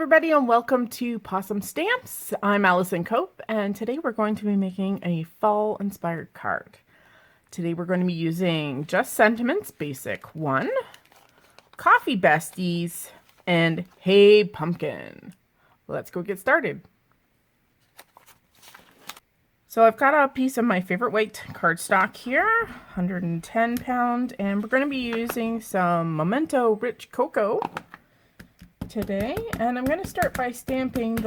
everybody, and welcome to Possum Stamps. I'm Allison Cope, and today we're going to be making a fall-inspired card. Today we're going to be using Just Sentiments Basic 1, Coffee Besties, and Hey Pumpkin. Let's go get started. So I've got a piece of my favorite white cardstock here, 110 pound, and we're going to be using some Memento Rich Cocoa today, and I'm going to start by stamping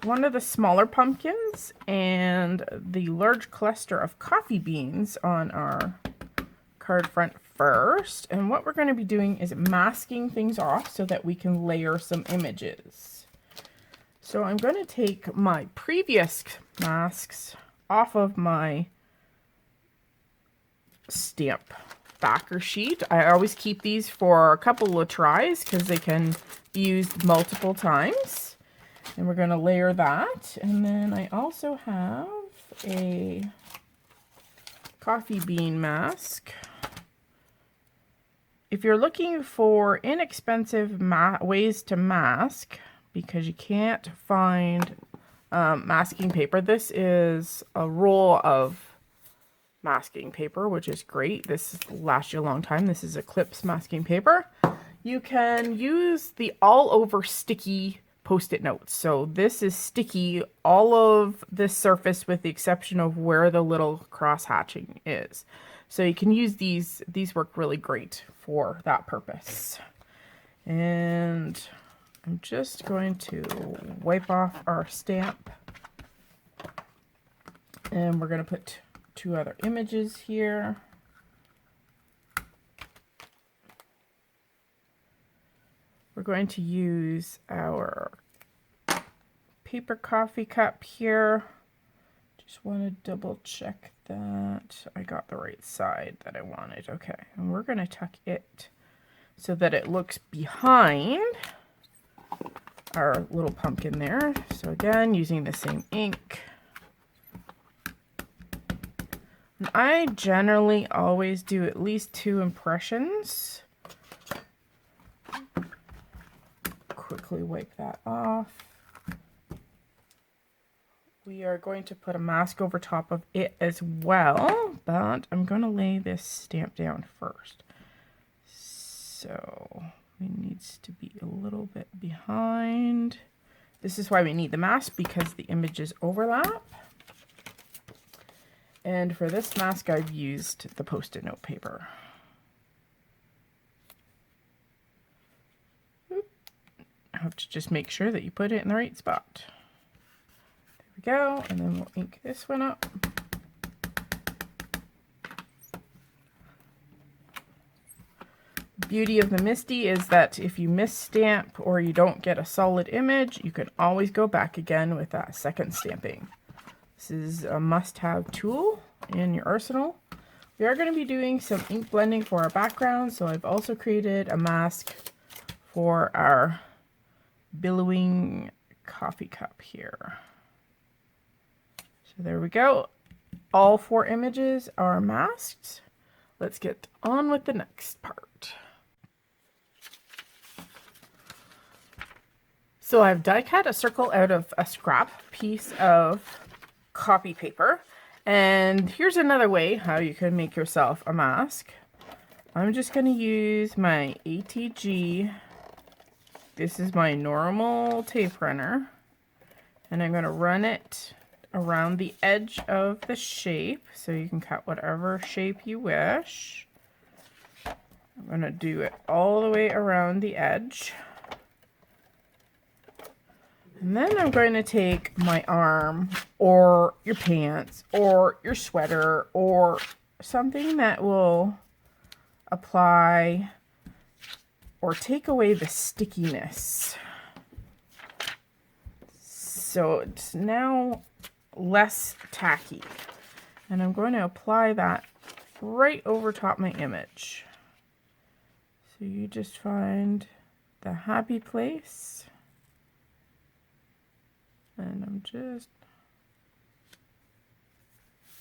one of the smaller pumpkins and the large cluster of coffee beans on our card front first. And what we're going to be doing is masking things off so that we can layer some images. So I'm going to take my previous masks off of my stamp backer sheet. I always keep these for a couple of tries because they can be used multiple times. And we're going to layer that. And then I also have a coffee bean mask. If you're looking for inexpensive ways to mask because you can't find masking paper, this is a roll of masking paper, which is great. This will last you a long time. This is Eclipse masking paper. You can use the all over sticky post-it notes. So this is sticky all of this surface with the exception of where the little cross hatching is. So you can use these. These work really great for that purpose. And I'm just going to wipe off our stamp. And we're going to put two other images here. We're going to use our paper coffee cup here. Just want to double check that I got the right side that I wanted. Okay, and we're going to tuck it so that it looks behind our little pumpkin there. So again, using the same ink. I generally always do at least 2 impressions. Quickly wipe that off. We are going to put a mask over top of it as well, but I'm going to lay this stamp down first. So it needs to be a little bit behind. This is why we need the mask, because the images overlap. And for this mask, I've used the Post-it note paper. I have to just make sure that you put it in the right spot. There we go. And then we'll ink this one up. The beauty of the MISTI is that if you misstamp or you don't get a solid image, you can always go back again with that second stamping. This is a must-have tool in your arsenal. We are going to be doing some ink blending for our background, so I've also created a mask for our billowing coffee cup here. So there we go. All 4 images are masked. Let's get on with the next part. So I've die cut a circle out of a scrap piece of copy paper, and here's another way how you can make yourself a mask. I'm just going to use my ATG. This is my normal tape runner, and I'm going to run it around the edge of the shape, so you can cut whatever shape you wish. I'm going to do it all the way around the edge. And then I'm going to take my arm or your pants or your sweater or something that will apply or take away the stickiness. So it's now less tacky. And I'm going to apply that right over top my image. So you just find the happy place. And I'm just,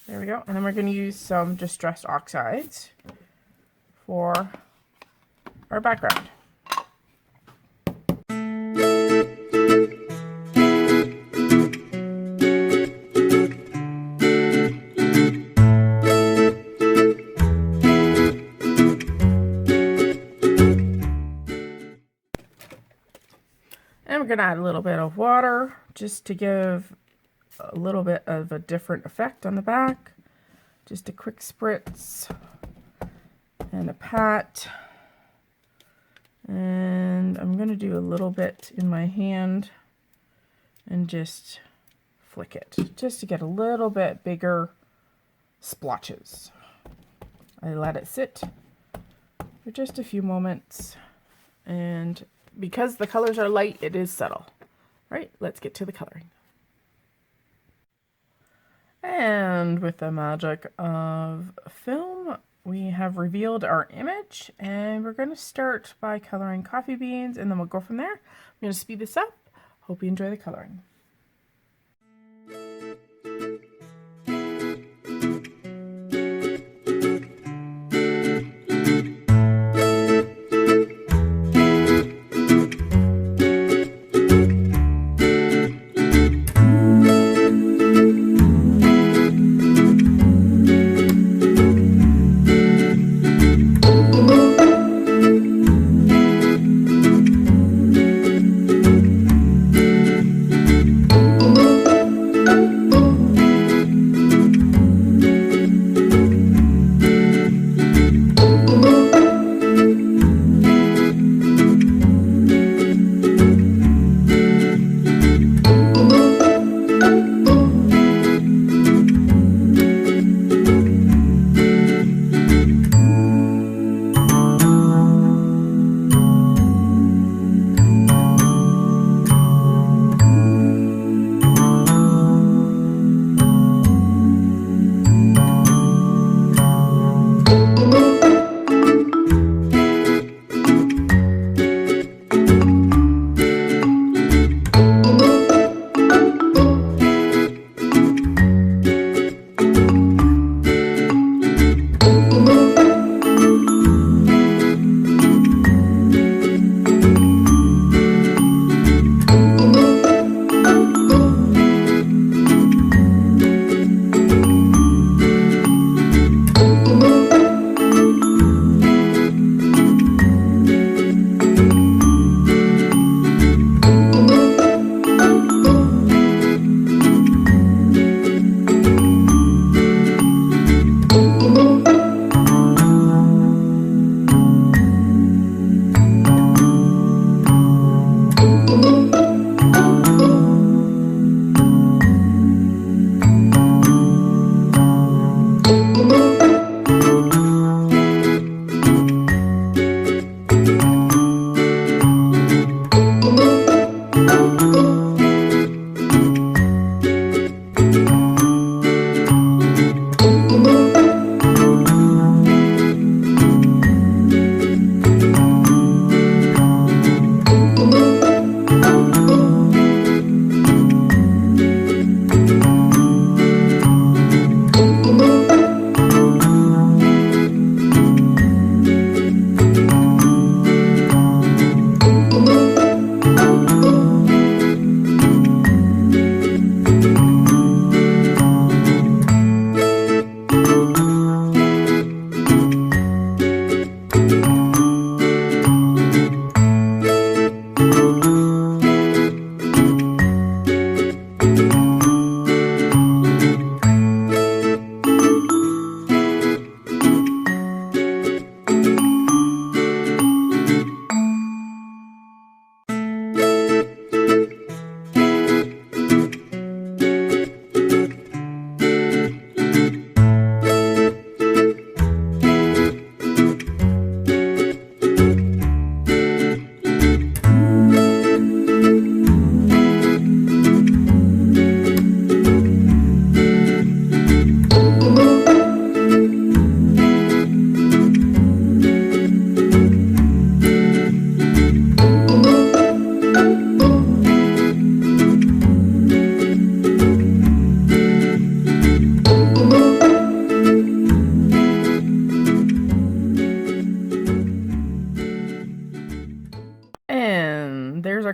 there we go. And then we're going to use some distressed oxides for our background. going to add a little bit of water just to give a little bit of a different effect on the back. Just a quick spritz and a pat. And I'm going to do a little bit in my hand and just flick it just to get a little bit bigger splotches. I let it sit for just a few moments, and because the colors are light, it is subtle. Right, let's get to the coloring. And with the magic of film, we have revealed our image, and we're going to start by coloring coffee beans, and then we'll go from there. I'm going to speed this up. Hope you enjoy the coloring.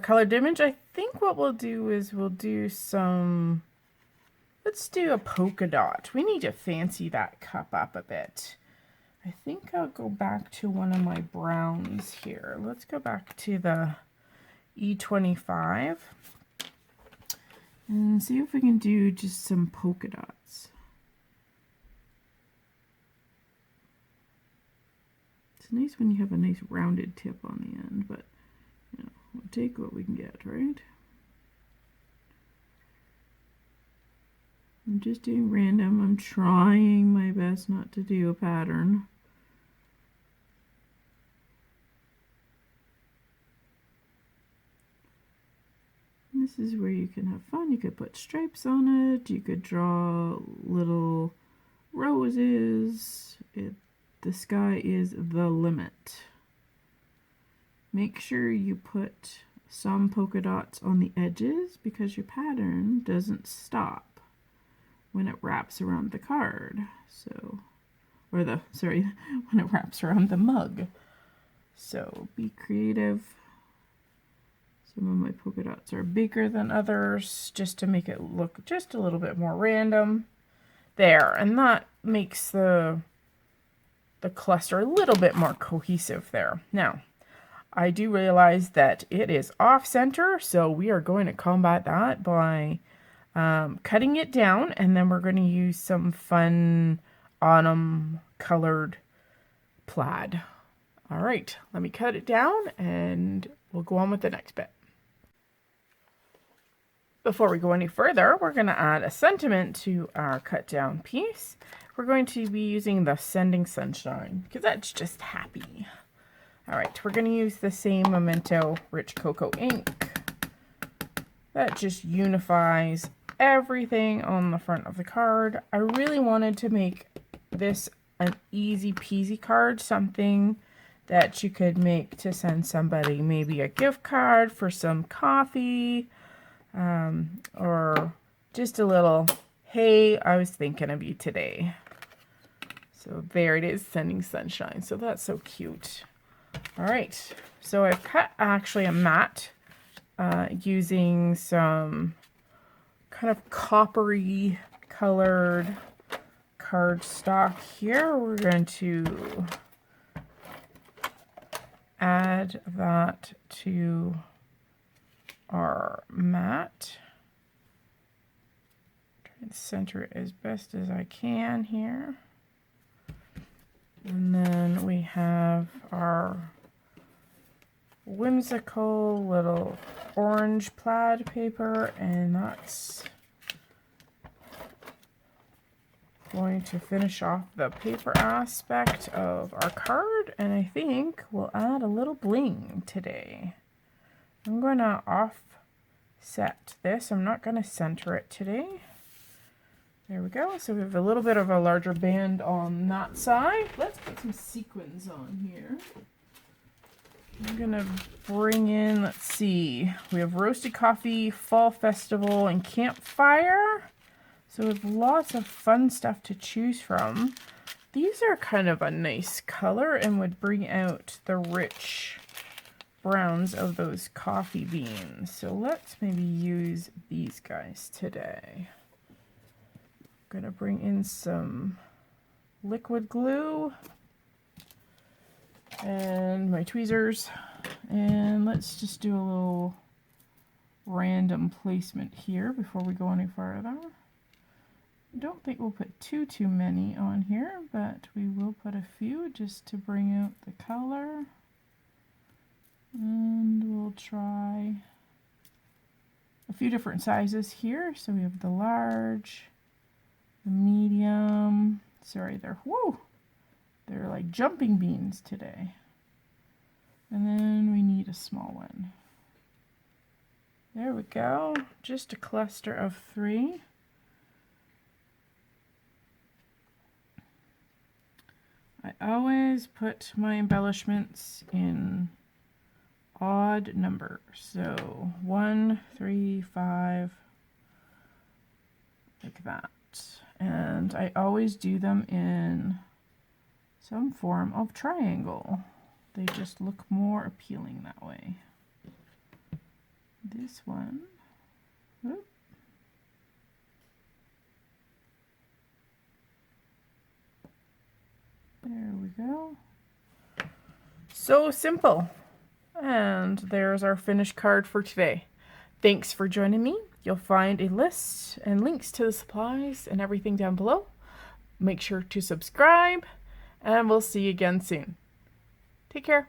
colored image. I think what we'll do is we'll do some, let's do a polka dot. We need to fancy that cup up a bit. I think I'll go back to one of my browns here. Let's go back to the E25. And see if we can do just some polka dots. It's nice when you have a nice rounded tip on the end, but you know, we'll take what we can get, right? I'm just doing random. I'm trying my best not to do a pattern. This is where you can have fun. You could put stripes on it. You could draw little roses. The sky is the limit. Make sure you put some polka dots on the edges because your pattern doesn't stop when it wraps around the card. When it wraps around the mug. So be creative. Some of my polka dots are bigger than others just to make it look just a little bit more random. There, and that makes the cluster a little bit more cohesive there. Now, I do realize that it is off center, so we are going to combat that by cutting it down, and then we're going to use some fun autumn colored plaid. All right, let me cut it down and we'll go on with the next bit. Before we go any further, we're going to add a sentiment to our cut down piece. We're going to be using the Sending Sunshine because that's just happy. All right, we're going to use the same Memento Rich Cocoa ink. That just unifies everything on the front of the card. I really wanted to make this an easy peasy card, something that you could make to send somebody maybe a gift card for some coffee, or just a little, hey, I was thinking of you today. So there it is, Sending Sunshine. So that's so cute. All right, so I've cut actually a mat using some kind of coppery colored cardstock here. We're going to add that to our mat. Try and center it as best as I can here. And then we have our whimsical little orange plaid paper, and that's going to finish off the paper aspect of our card, and I think we'll add a little bling today. I'm going to offset this. I'm not going to center it today. There we go. So we have a little bit of a larger band on that side. Let's put some sequins on here. I'm going to bring in, let's see, we have Roasted Coffee, Fall Festival, and Campfire. So we have lots of fun stuff to choose from. These are kind of a nice color and would bring out the rich browns of those coffee beans. So let's maybe use these guys today. I'm gonna bring in some liquid glue and my tweezers, and let's just do a little random placement here before we go any further. I don't think we'll put too many on here, but we will put a few just to bring out the color. And we'll try a few different sizes here. So we have the large, the medium. Sorry, they're like jumping beans today. And then we need a small one. There we go. Just a cluster of 3. I always put my embellishments in odd numbers. So 1, 3, 5, like that. And I always do them in some form of triangle. They just look more appealing that way. This one, whoop. There we go. So simple. And there's our finished card for today. Thanks for joining me. You'll find a list and links to the supplies and everything down below. Make sure to subscribe, and we'll see you again soon. Take care.